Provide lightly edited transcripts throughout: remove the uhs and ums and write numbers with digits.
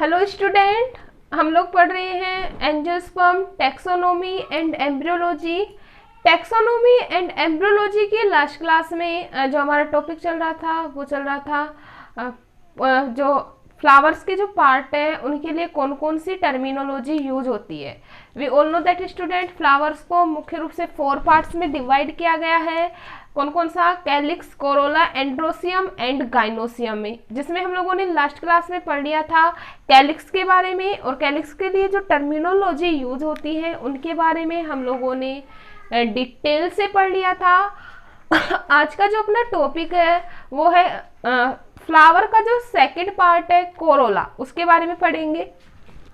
Hello student, हम लोग पढ़ रहे हैं angiosperm taxonomy and embryology. Taxonomy and embryology की लास्ट क्लास में जो हमारा टॉपिक चल रहा था वो चल रहा था जो फ्लावर्स के जो पार्ट है उनके लिए कौन कौन सी टर्मिनोलॉजी यूज होती है। We all know that student, flowers को मुख्य रूप से 4 पार्ट्स में डिवाइड किया गया है। कौन कौन सा? Calyx, Corolla, androecium and gynoecium में, जिसमें हम लोगों ने लास्ट क्लास में पढ़ लिया था कैलिक्स के बारे में, और कैलिक्स के लिए जो टर्मिनोलॉजी यूज होती है उनके बारे में हम लोगों ने डिटेल से पढ़ लिया था। आज का जो अपना टॉपिक है वो है फ्लावर का जो सेकंड पार्ट है कोरोला, उसके बारे में पढ़ेंगे।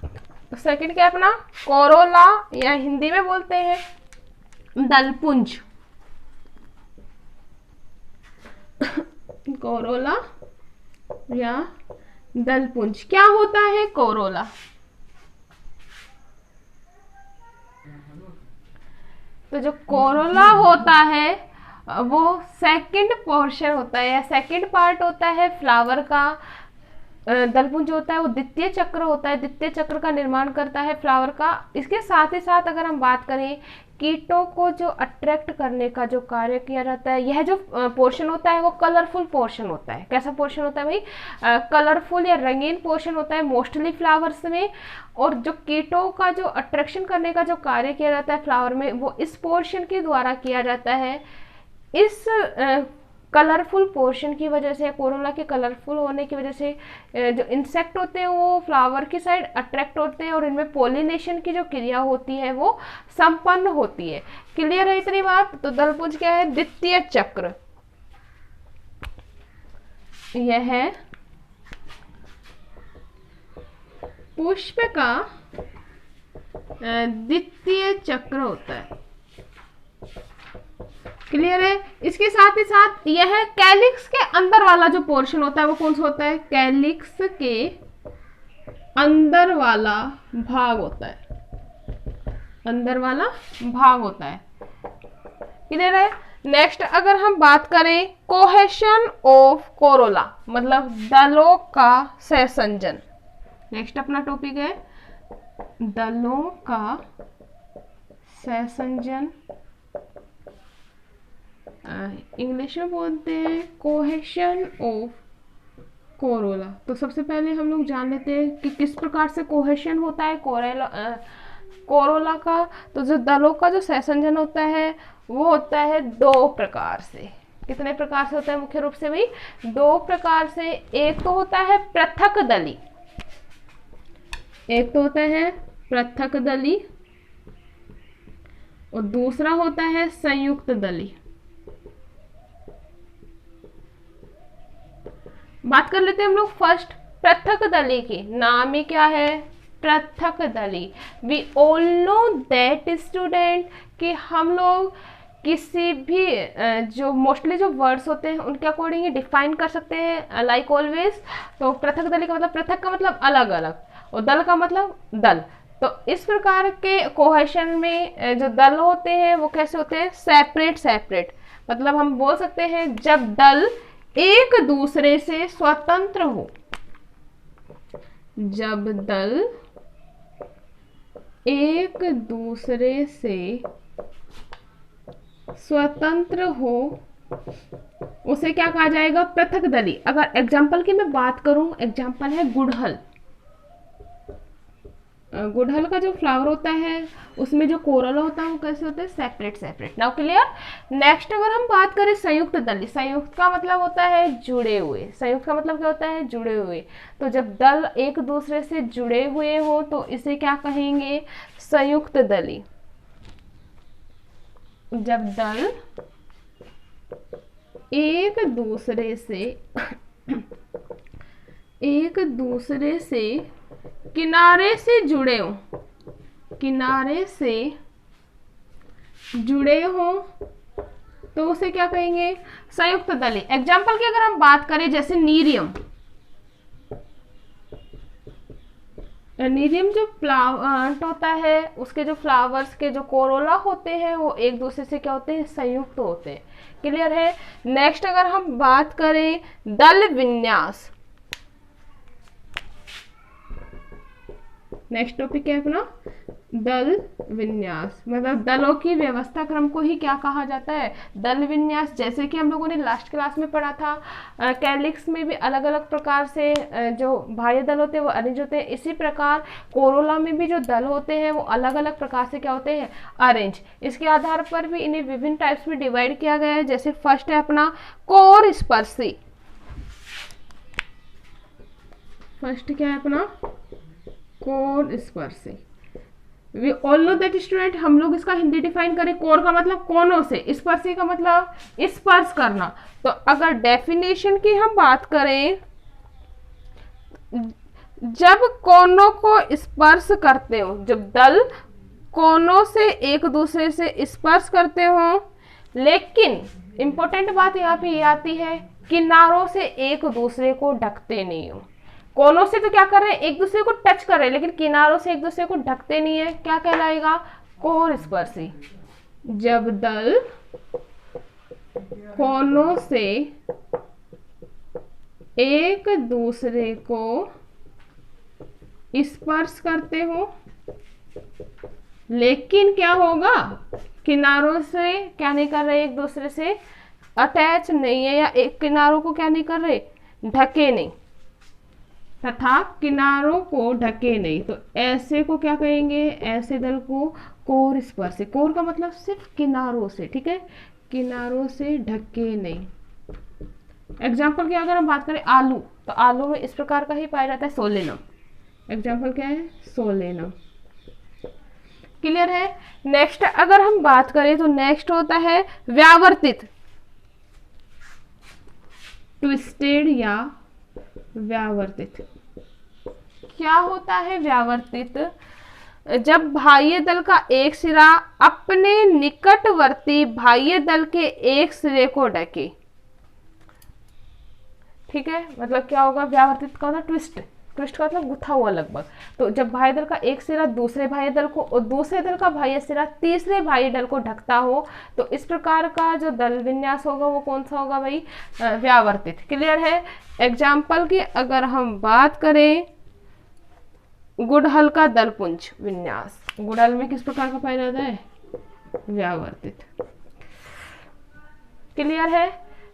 तो सेकंड क्या है अपना? कोरोला, या हिंदी में बोलते हैं दलपुंज। कोरोला या दलपुंज, क्या होता है कोरोला? तो जो कोरोला होता है वो सेकंड पोर्शन होता है या सेकंड पार्ट होता है फ्लावर का। दलपुंज होता है वो द्वितीय चक्र होता है, द्वितीय चक्र का निर्माण करता है फ्लावर का। इसके साथ ही साथ अगर हम बात करें कीटों को जो अट्रैक्ट करने का जो कार्य किया जाता है, यह जो पोर्शन होता है वो कलरफुल पोर्शन होता है। कैसा पोर्शन होता है भाई? कलरफुल या रंगीन पोर्शन होता है मोस्टली फ्लावर्स में। और जो कीटों का जो अट्रैक्शन करने का जो कार्य किया जाता है फ्लावर में, वो इस पोर्शन के द्वारा किया जाता है। इस कलरफुल पोर्शन की वजह से, कोरोला के कलरफुल होने की वजह से जो इंसेक्ट होते हैं वो फ्लावर की साइड अट्रैक्ट होते हैं और इनमें पोलिनेशन की जो क्रिया होती है वो संपन्न होती है। क्लियर है इतनी बात? तो दलपुंज क्या है? द्वितीय चक्र। यह है पुष्प का द्वितीय चक्र होता है। क्लियर है? इसके साथ ही साथ यह कैलिक्स के अंदर वाला जो पोर्शन होता है वो कौन सा होता है? कैलिक्स के अंदर वाला भाग होता है, अंदर वाला भाग होता है। क्लियर है? नेक्स्ट अगर हम बात करें कोहेशन ऑफ कोरोला, मतलब दलों का सहसंजन। नेक्स्ट अपना टॉपिक है दलों का सहसंजन। इंग्लिश में बोलते हैं कोहेशन ऑफ कोरोला। तो सबसे पहले हम लोग जान लेते हैं कि किस प्रकार से कोहेशन होता है कोरोला का। तो जो दलों का जो सहसंजन होता है वो होता है 2 प्रकार से। कितने प्रकार से होता है मुख्य रूप से भाई? 2 प्रकार से। एक तो होता है पृथक दली, एक तो होता है पृथक दली, और दूसरा होता है संयुक्त दली। बात कर लेते हैं हम लोग फर्स्ट पृथक दली की। नाम ही क्या है? पृथक दली। We all know that student कि हम लोग किसी भी जो मोस्टली जो वर्ड्स होते हैं उनके अकॉर्डिंग डिफाइन कर सकते हैं लाइक ऑलवेज। तो पृथक दली का मतलब, पृथक का मतलब अलग अलग, और दल का मतलब दल। तो इस प्रकार के कोहेशन में जो दल होते हैं वो कैसे होते हैं? Separate separate. मतलब हम बोल सकते हैं जब दल एक दूसरे से स्वतंत्र हो, जब दल एक दूसरे से स्वतंत्र हो उसे क्या कहा जाएगा? पृथक दली। अगर एग्जाम्पल की मैं बात करूं, एग्जाम्पल है गुड़हल। गुड़हल का जो फ्लावर होता है उसमें जो कोरोला होता है वो कैसे होता है? Separate separate. Now clear? Next अगर हम बात करें संयुक्त दली, संयुक्त का मतलब होता है जुड़े हुए। संयुक्त का मतलब क्या होता है? जुड़े हुए। तो जब दल एक दूसरे से जुड़े हुए हो तो इसे क्या कहेंगे? संयुक्त दली। जब दल एक दूसरे से किनारे से जुड़े हो, किनारे से जुड़े हो तो उसे क्या कहेंगे? संयुक्त दली। एग्जाम्पल की अगर हम बात करें जैसे नीरियम। नीरियम जो प्लांट होता है उसके जो फ्लावर्स के जो कोरोला होते हैं वो एक दूसरे से क्या होते हैं? संयुक्त होते हैं। क्लियर है? नेक्स्ट अगर हम बात करें दल विन्यास, नेक्स्ट टॉपिक क्या है अपना, दल विन्यास, मतलब दलों की व्यवस्था क्रम को ही क्या कहा जाता है, दल विन्यास। जैसे कि हम लोगों ने लास्ट क्लास में पढ़ा था, कैलिक्स में भी अलग अलग प्रकार से जो बाह्य दल होते हैं वो अरेंज होते हैं, इसी प्रकार कोरोला में भी जो दल होते हैं वो अलग अलग प्रकार से क्या होते हैं, अरेंज। इसके आधार पर भी इन्हें विभिन्न टाइप्स में डिवाइड किया गया है। जैसे फर्स्ट है अपना कोर स्पर्शी, फर्स्ट क्या है अपना, कोर स्पर्शी। We all know that student, हम लोग इसका हिंदी डिफाइन करें, कोर का मतलब कोनों से, स्पर्शी का मतलब स्पर्श करना। तो अगर डेफिनेशन की हम बात करें, जब कोनों को स्पर्श करते हो, जब दल कोनों से एक दूसरे से स्पर्श करते हो, लेकिन इंपॉर्टेंट बात यहाँ पे ये आती है, किनारों से एक दूसरे को ढकते नहीं हो। कोनों से तो क्या कर रहे हैं, एक दूसरे को टच कर रहे हैं, लेकिन किनारों से एक दूसरे को ढकते नहीं है, क्या कहलाएगा, कोर स्पर्शी। जब दल कोनों से एक दूसरे को स्पर्श करते हो, लेकिन क्या होगा, किनारों से क्या नहीं कर रहे, एक दूसरे से अटैच नहीं है, या एक किनारों को क्या नहीं कर रहे, ढके नहीं, तथा किनारों को ढके नहीं, तो ऐसे को क्या कहेंगे, ऐसे दल को कोर स्पर्शी। कोर का मतलब सिर्फ किनारों से, ठीक है, किनारों से ढके नहीं। एग्जाम्पल की अगर हम बात करें आलू, तो आलू में इस प्रकार का ही पाया जाता है, सोलेनम। एग्जाम्पल क्या है, सोलेनम। क्लियर है। नेक्स्ट अगर हम बात करें तो नेक्स्ट होता है व्यावर्तित, ट्विस्टेड या व्यावर्तित। क्या होता है व्यावर्तित, जब बाह्य दल का एक सिरा अपने निकटवर्ती बाह्य दल के एक सिरे को ढके, ठीक है, मतलब क्या होगा, व्यावर्तित का होता ट्विस्ट, ट्विस्ट का मतलब गुथा हुआ लगभग। तो जब बाह्य दल का एक सिरा दूसरे बाह्य दल को और दूसरे दल का बाह्य सिरा तीसरे बाह्य दल को ढकता हो, तो इस प्रकार का जो दल विन्यास होगा वो कौन सा होगा भाई, व्यावर्तित। क्लियर है। एग्जाम्पल की अगर हम बात करें, गुड़हल का दलपुंज विन्यास, गुड़हल में किस प्रकार का पाया जाता है, व्यावर्तित। क्लियर है।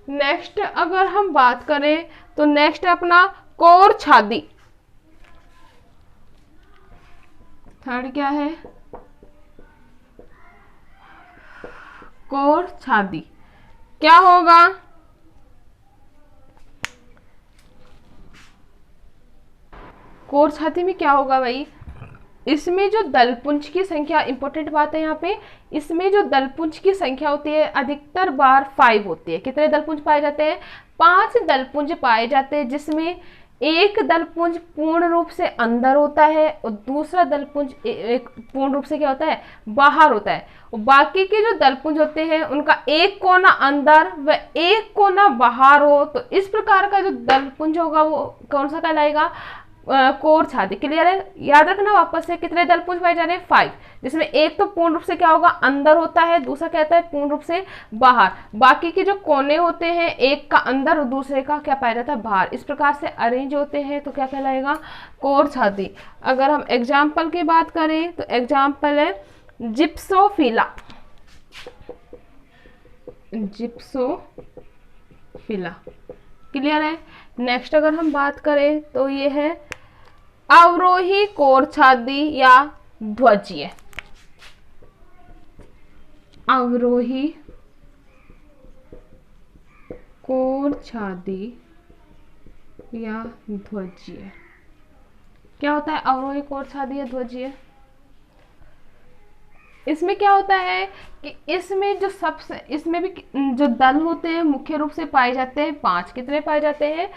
नेक्स्ट अगर हम बात करें तो नेक्स्ट है अपना कोर छादी। थर्ड क्या है, कोर छादी। क्या होगा, कोर छाती में क्या होगा भाई, इसमें जो दलपुंज की संख्या, इंपॉर्टेंट बात है यहाँ पे, इसमें जो दलपुंज की संख्या होती है अधिकतर बार 5 होती है। कितने दलपुंज पाए जाते हैं, 5 दलपुंज पाए जाते हैं, जिसमें एक दलपुंज पूर्ण रूप से अंदर होता है और दूसरा दलपुंज एक पूर्ण रूप से क्या होता है, बाहर होता है। और बाकी के जो दलपुंज होते हैं उनका एक कोना अंदर व एक कोना बाहर हो, तो इस प्रकार का जो दलपुंज होगा वो कौन सा कहलाएगा, कोर छादी। क्लियर है। याद रखना वापस से, कितने दलपुंज पाए जा रहे हैं, 5, जिसमें एक तो पूर्ण रूप से क्या होगा, अंदर होता है, दूसरा कहता है पूर्ण रूप से बाहर। बाकी के जो कोने होते हैं, एक का अंदर और दूसरे का क्या पाया जाता है, बाहर। इस प्रकार से अरेंज होते हैं, तो क्या कहलाएगा, कोर छादी। अगर हम एग्जाम्पल की बात करें तो एग्जाम्पल है जिप्सोफिला, जिप्सोफिला। क्लियर है। नेक्स्ट अगर हम बात करें तो ये है अवरोही कोर छादी या ध्वजीय। अवरोही कोर छादी या ध्वजीय। क्या होता है अवरोही कोर छादी या ध्वजीय, इसमें क्या होता है कि इसमें जो सबसे, इसमें भी जो दल होते हैं मुख्य रूप से पाए जाते हैं 5। कितने पाए जाते हैं,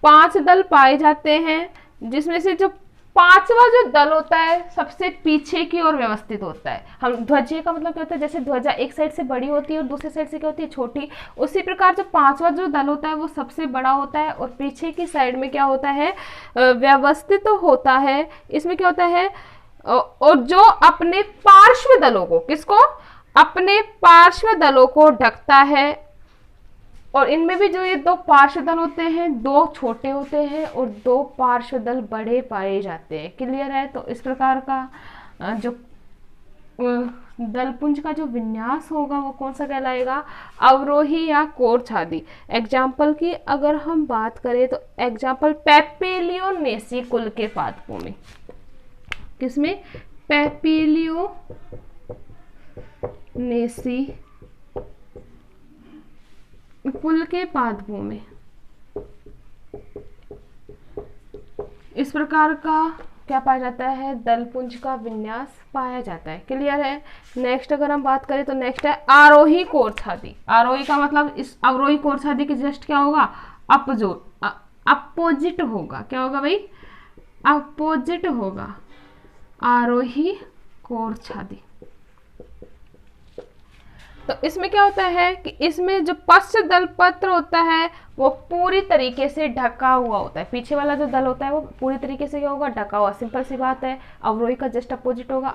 5 दल पाए जाते हैं, जिसमें से जो 5वां जो दल होता है सबसे पीछे की ओर व्यवस्थित होता है। हम ध्वजीय का मतलब क्या होता है, जैसे ध्वजा एक साइड से बड़ी होती है और दूसरी साइड से क्या होती है, छोटी, उसी प्रकार जो 5वां जो दल होता है वो सबसे बड़ा होता है और पीछे की साइड में क्या होता है, व्यवस्थित होता है। इसमें क्या होता है, और जो अपने पार्श्व दलों को, किसको, अपने पार्श्व दलों को ढकता है, और इनमें भी जो ये दो पार्श्व दल होते हैं, दो छोटे होते हैं और दो पार्श्व दल बड़े पाए जाते हैं। क्लियर है? तो इस प्रकार का जो दलपुंज का जो विन्यास होगा वो कौन सा कहलाएगा? अवरोही या कोर्छादी। एग्जाम्पल की अगर हम बात करें तो एग्जाम्पल पैपिलियोनेसी कुल के पादपों में, किसमें? पैपिलियोनेसी कुल के पादपों में इस प्रकार का क्या पाया जाता है? दलपुंज का विन्यास पाया जाता है। क्लियर है? नेक्स्ट अगर हम बात करें तो नेक्स्ट है आरोही कोर्छादी। आरोही का मतलब इस अवरोही कोर्छादी के जस्ट क्या होगा? अपोजिट होगा। क्या होगा भाई? अपोजिट होगा आरोही कोर्छादी। तो इसमें क्या होता है कि इसमें जो पश्च दल पत्र होता है वो पूरी तरीके से ढका हुआ होता है। पीछे वाला जो दल होता है वो पूरी तरीके से क्या होगा? ढका हुआ। सिंपल सी बात है, अवरोही का जस्ट अपोजिट होगा।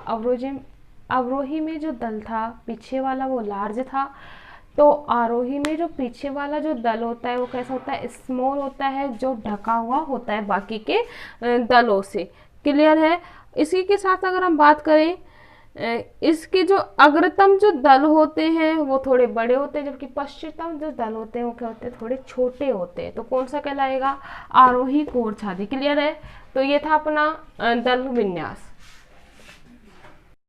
अवरोही में जो दल था पीछे वाला वो लार्ज था, तो आरोही में जो पीछे वाला जो दल होता है वो कैसा होता है? स्मॉल होता है, जो ढका हुआ होता है बाकी के दलों से। क्लियर है? इसी के साथ अगर हम बात करें, इसके जो अग्रतम जो दल होते हैं वो थोड़े बड़े होते हैं, जबकि पश्चिमतम जो दल होते हैं वो क्या होते हैं? थोड़े छोटे होते हैं। तो कौन सा कहलाएगा? आरोही कोर्छादी। क्लियर है? तो ये था अपना दल विन्यास।